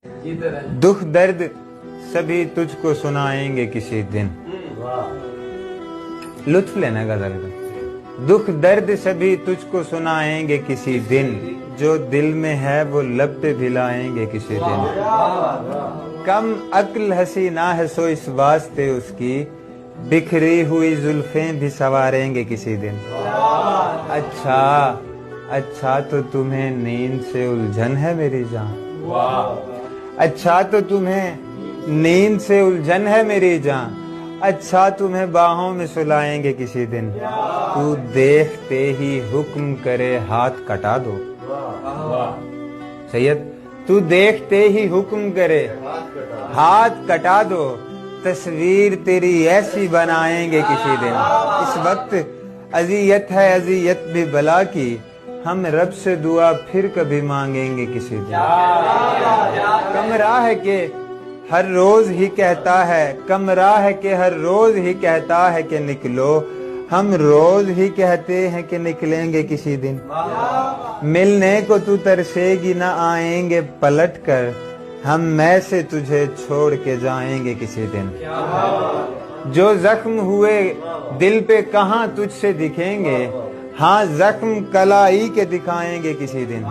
दुख दर्द सभी तुझको सुनाएंगे किसी दिन। लुत्फ लेना गजल का। दुख दर्द सभी तुझको सुनाएंगे किसी दिन, जो दिल में है वो लब पे भिलाएंगे किसी दिन। कम अक्ल हसीना है सो इस वास्ते उसकी, बिखरी हुई जुल्फें भी संवारेंगे किसी दिन। अच्छा तो तुम्हें नींद से उलझन है मेरी जान। अच्छा तो तुम्हें नींद से उलझन है मेरी जान। अच्छा तुम्हें बाहों में सुलाएंगे किसी दिन। तू देखते ही हुक्म करे हाथ कटा दो। सैयद, तू देखते ही हुक्म करे हाथ कटा दो। तस्वीर तेरी ऐसी बनाएंगे किसी दिन। इस वक्त अजियत है अजियत भी बला की, हम रब से दुआ फिर कभी मांगेंगे किसी दिन। कमरा है कि हर रोज ही कहता है, कमरा है कि हर रोज ही कहता है कि निकलो, हम रोज ही कहते हैं कि निकलेंगे किसी दिन। मिलने को तू तरसेगी ना आएंगे पलट कर, हम मैं से तुझे छोड़ के जाएंगे किसी दिन। जो जख्म हुए दिल पे कहाँ तुझसे दिखेंगे, हाँ जख्म कलाई के दिखाएंगे किसी दिन।